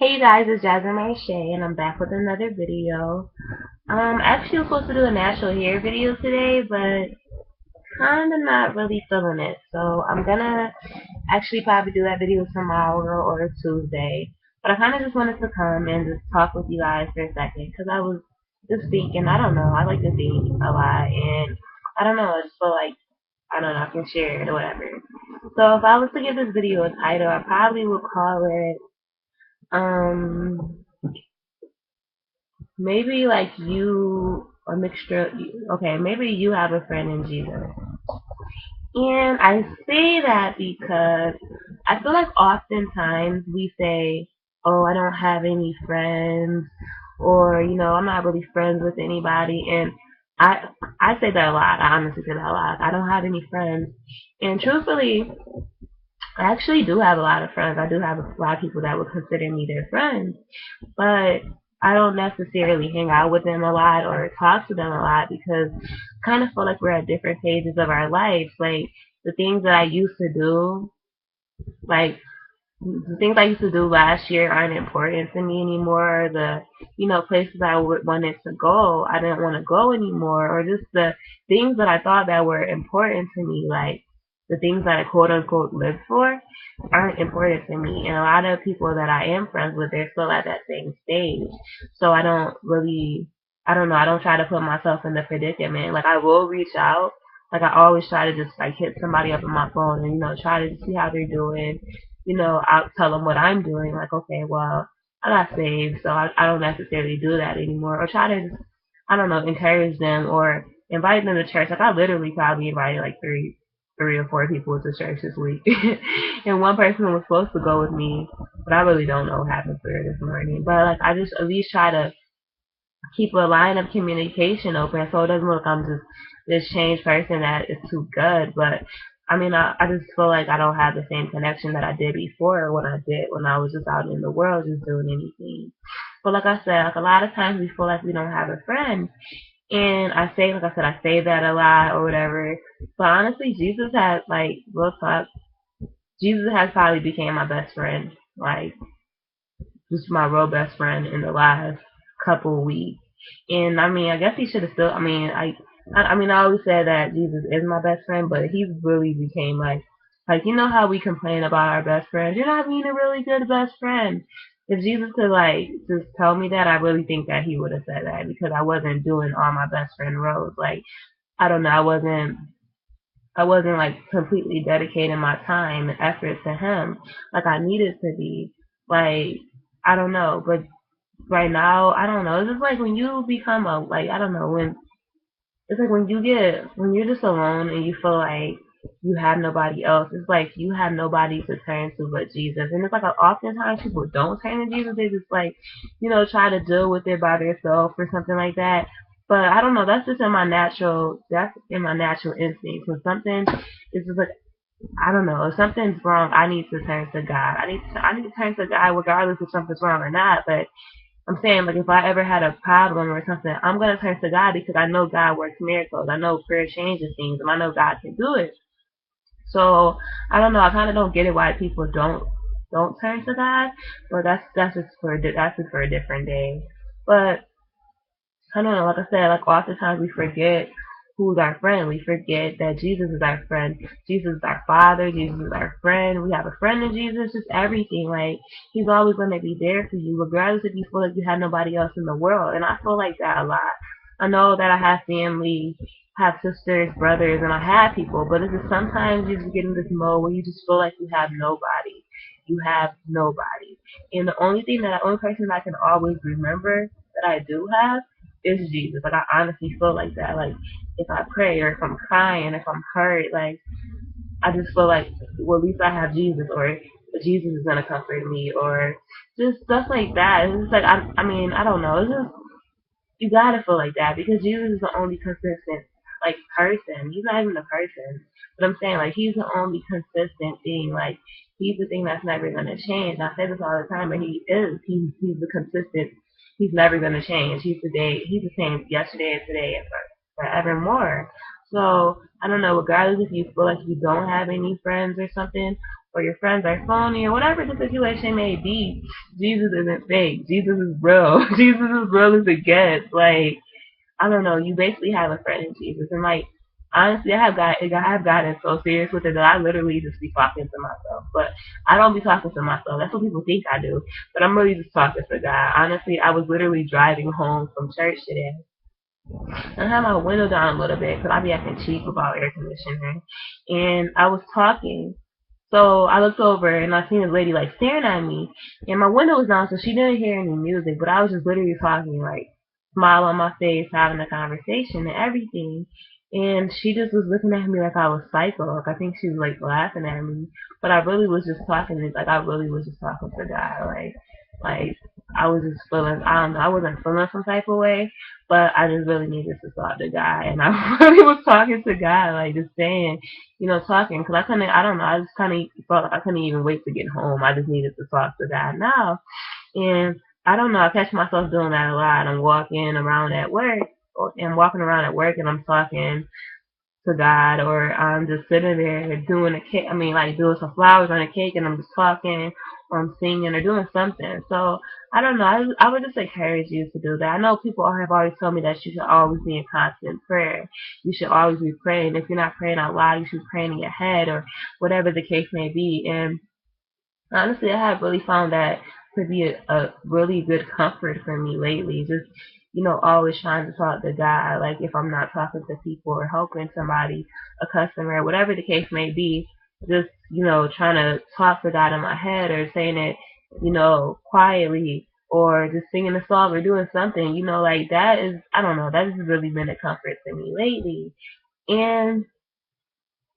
Hey you guys, it's Jasmine Marche, and I'm back with another video. Actually, I was supposed to do a natural hair video today, but kinda not really feeling it. So I'm gonna actually probably do that video tomorrow or Tuesday. But I kinda just wanted to come and just talk with you guys for a second, because I was just thinking, I don't know, I like to think a lot, and I don't know, I just feel like, I don't know, I can share it or whatever. So if I was to give this video a title, I probably would call it, um, maybe like you a mixture. Okay, maybe you have a friend in Jesus, and I say that because I feel like oftentimes we say, "Oh, I don't have any friends," or "I'm not really friends with anybody," and I I say that a lot. I honestly say that a lot. I don't have any friends, and truthfully, I actually do have a lot of friends. I do have a lot of people that would consider me their friends, but I don't necessarily hang out with them a lot or talk to them a lot because I kind of feel like we're at different phases of our life. Like the things that I used to do, like the things I used to do last year aren't important to me anymore. The places I wanted to go, I didn't want to go anymore, or just the things that I thought that were important to me, like the things that I quote unquote lived for, aren't important to me. And a lot of people that I am friends with, they're still at that same stage. So I don't really, I don't know, I don't try to put myself in the predicament. Like I will reach out. Like I always try to just like hit somebody up on my phone and try to see how they're doing. I'll tell them what I'm doing. Like, okay, well, I got saved, so I don't necessarily do that anymore. Or try to, I don't know, encourage them or invite them to church. Like, I literally probably invited like three or four people to church this week, and one person was supposed to go with me, but I really don't know what happened for her this morning. But like, I just at least try to keep a line of communication open so it doesn't look like I'm just this changed person that is too good. But I mean, I just feel like I don't have the same connection that I did before when I did when I was just out in the world just doing anything. But like I said, like a lot of times we feel like we don't have a friend. And like I said, I say that a lot or whatever. But honestly, Jesus has, like, real talk, Jesus has probably became my best friend. Like, just my real best friend in the last couple of weeks. And I mean, I guess he should have still. I mean, I always said that Jesus is my best friend, but he really became like how we complain about our best friends. You're not being a really good best friend. If Jesus could like just tell me that, I really think that he would have said that because I wasn't doing all my best friend roles. Like I don't know, I wasn't like completely dedicating my time and effort to him like I needed to be. Like I don't know, but right now I don't know. It's just like when you become a like I don't know when it's like when you're just alone and you feel like you have nobody else. It's like you have nobody to turn to but Jesus. And it's like oftentimes people don't turn to Jesus. They just like try to deal with it by themselves or something like that. But I don't know. That's just in my natural. That's in my natural instinct. When something is just like I don't know. If something's wrong, I need to turn to God. I need to turn to God regardless if something's wrong or not. But I'm saying, like, if I ever had a problem or something, I'm gonna turn to God because I know God works miracles. I know prayer changes things, and I know God can do it. So I don't know. I kind of don't get it why people don't turn to God, but that's just for a different day. But I don't know, like I said, like oftentimes we forget who's our friend. We forget that Jesus is our friend. Jesus is our Father. Jesus is our friend. We have a friend in Jesus. Just everything. Like He's always going to be there for you, regardless if you feel like you have nobody else in the world. And I feel like that a lot. I know that I have family, have sisters, brothers, and I have people, but it's just sometimes you just get in this mode where you just feel like you have nobody. You have nobody. And the only person I can always remember that I do have is Jesus. Like I honestly feel like that. Like if I pray or if I'm crying, if I'm hurt, like I just feel like well at least I have Jesus or Jesus is gonna comfort me or just stuff like that. It's just like I mean, I don't know. It's just you gotta feel like that because Jesus is the only consistent like person. He's not even a person. But I'm saying like he's the only consistent thing. Like he's the thing that's never gonna change. I say this all the time, but he is. He's the consistent. He's never gonna change. He's the same yesterday and today and forevermore. So I don't know, regardless if you feel like you don't have any friends or something, or your friends are phony or whatever the situation may be, Jesus isn't fake. Jesus is real. Jesus is real as it gets. Like, I don't know. You basically have a friend in Jesus, and like honestly, I have gotten so serious with it that I literally just be talking to myself. But I don't be talking to myself. That's what people think I do. But I'm really just talking to God. Honestly, I was literally driving home from church today, and I had my window down a little bit because I be acting cheap about air conditioning, and I was talking. So I looked over and I seen this lady like staring at me, and my window was down, so she didn't hear any music. But I was just literally talking, like smile on my face, having a conversation and everything. And she just was looking at me like I was psycho. Like I think she was like laughing at me, but I really was just talking. Like I really was just talking to God. Like I was just feeling. I don't know. I wasn't feeling some type of way, but I just really needed to talk to God, and I really was talking to God, like just saying, talking, because I couldn't, I don't know, I just kind of felt like I couldn't even wait to get home. I just needed to talk to God now. And I don't know, I catch myself doing that a lot. I'm walking around at work, and I'm talking to God, or I'm just sitting there doing a cake. I mean, like doing some flowers on a cake, and I'm just talking, or I'm singing, or doing something. So I don't know. I would just encourage you to do that. I know people have always told me that you should always be in constant prayer. You should always be praying. If you're not praying out loud, you should be praying in your head, or whatever the case may be. And honestly, I have really found that to be a really good comfort for me lately. Just, always trying to talk to God. Like if I'm not talking to people or helping somebody, a customer, whatever the case may be, just, trying to talk to God in my head or saying it, quietly or just singing a song or doing something, like that is, I don't know, that has really been a comfort to me lately. And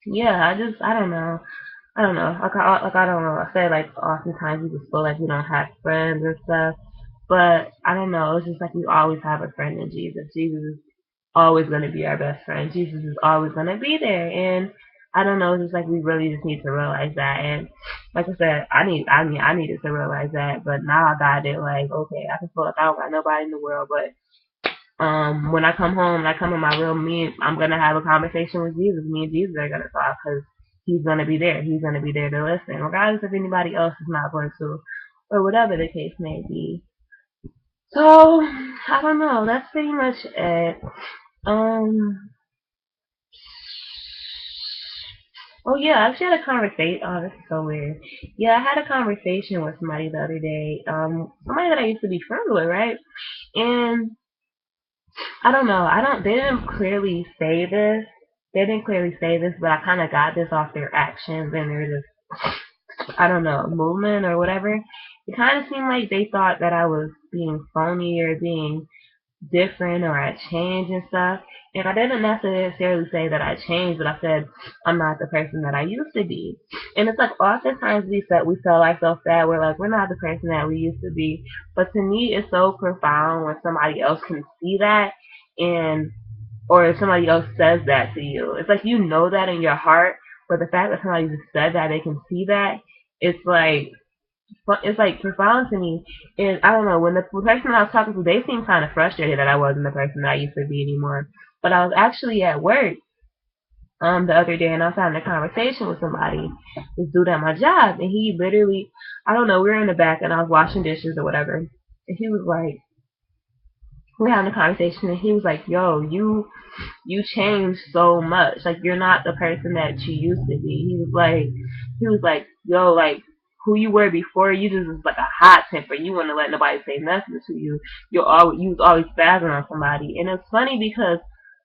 yeah, I don't know. I don't know. I don't know. I say like oftentimes you just feel like you don't have friends and stuff, but I don't know. It's just like we always have a friend in Jesus. Jesus is always going to be our best friend. Jesus is always going to be there, and I don't know. It's just like we really just need to realize that. And like I said, I needed to realize that, but now I got it. Like okay, I can feel like I don't got nobody in the world, but when I come home and I come in my real me, I'm gonna have a conversation with Jesus. Me and Jesus are gonna talk because He's gonna be there. He's gonna be there to listen, regardless if anybody else is not going to, or whatever the case may be. So I don't know. That's pretty much it. Um. Oh yeah, I actually had a conversation. Oh, this is so weird. Yeah, I had a conversation with somebody the other day. Somebody that I used to be friends with, right? And I don't know. I don't. They didn't clearly say this. They didn't clearly say this, but I kind of got this off their actions and their just, I don't know, movement or whatever. It kind of seemed like they thought that I was being phony or being different or I changed and stuff. And I didn't necessarily say that I changed, but I said I'm not the person that I used to be. And it's like oftentimes we sell ourselves that we're not the person that we used to be. But to me, it's so profound when somebody else can see that and or if somebody else says that to you. It's like you know that in your heart, but the fact that somebody just said that they can see that, it's like profound to me. And I don't know, when the person I was talking to, they seemed kind of frustrated that I wasn't the person that I used to be anymore. But I was actually at work the other day, and I was having a conversation with somebody, this dude at my job, and he literally, I don't know, we were in the back, and I was washing dishes or whatever, and he was like, we're having a conversation, and he was like, "Yo, you changed so much. Like you're not the person that you used to be." He was like, "Yo, like who you were before, you just was like a hot temper. You wouldn't let nobody say nothing to you. You was always spazzing on somebody." And it's funny because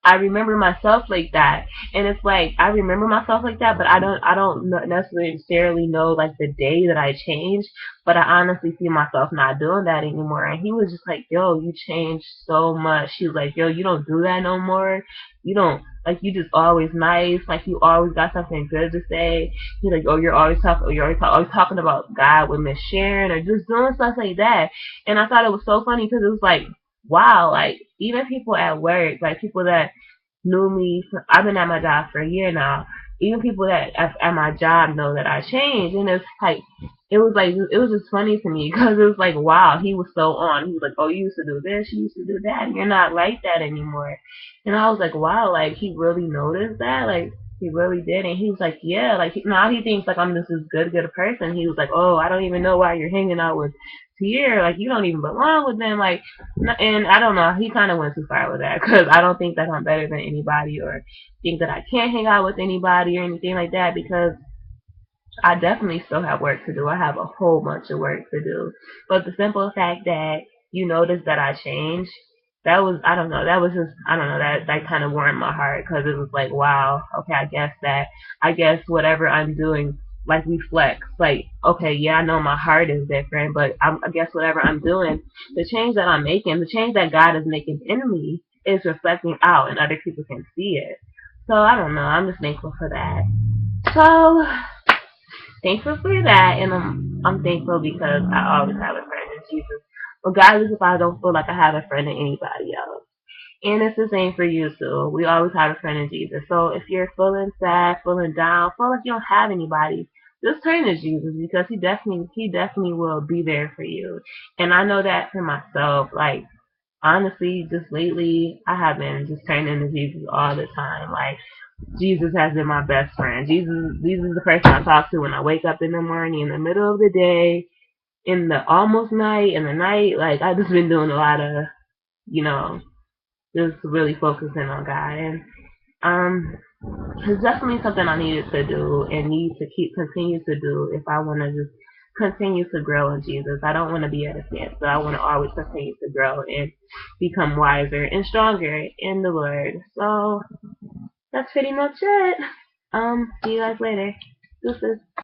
I remember myself like that, and it's like I remember myself like that, but I don't necessarily know like the day that I changed, but I honestly see myself not doing that anymore. And he was just like, "Yo, you changed so much." He was like, "Yo, you don't do that no more. You don't like you just always nice. Like you always got something good to say." He's like, "Oh, always talking about God with Miss Sharon or just doing stuff like that." And I thought it was so funny because it was like, wow, like even people at work, like people that knew me. I've been at my job for a year now. Even people that at my job know that I changed, and it's like it was just funny to me because it was like wow, he was so on. He was like, "Oh, you used to do this, you used to do that, and you're not like that anymore." And I was like, wow, like he really noticed that, like he really did. And he was like, yeah, like now he thinks like I'm just this good person. He was like, "Oh, I don't even know why you're hanging out with here. Like, you don't even belong with them. Like, and I don't know. He kind of went too far with that because I don't think that I'm better than anybody or think that I can't hang out with anybody or anything like that because I definitely still have work to do. I have a whole bunch of work to do. But the simple fact that you noticed that I changed, that was, I don't know, that was just, I don't know, that kind of warmed my heart because it was like, wow, okay, I guess whatever I'm doing, like reflects, like, okay, yeah, I know my heart is different, but I guess whatever I'm doing, the change that I'm making, the change that God is making in me is reflecting out and other people can see it. So I don't know, I'm just thankful for that. So thankful for that, and I'm thankful because I always have a friend in Jesus, regardless if I don't feel like I have a friend in anybody else. And it's the same for you too. We always have a friend in Jesus. So if you're feeling sad, feeling down, feel like you don't have anybody, just turn to Jesus because he definitely will be there for you. And I know that for myself. Like honestly, just lately, I have been just turning to Jesus all the time. Like Jesus has been my best friend. Jesus is the person I talk to when I wake up in the morning, in the middle of the day, in the almost night, in the night. Like I've just been doing a lot of, you know, just really focusing on God, and um, it's definitely something I needed to do and need to continue to do if I want to just continue to grow in Jesus. I don't want to be at a standstill. I want to always continue to grow and become wiser and stronger in the Lord. So that's pretty much it. See you guys later. Deuces.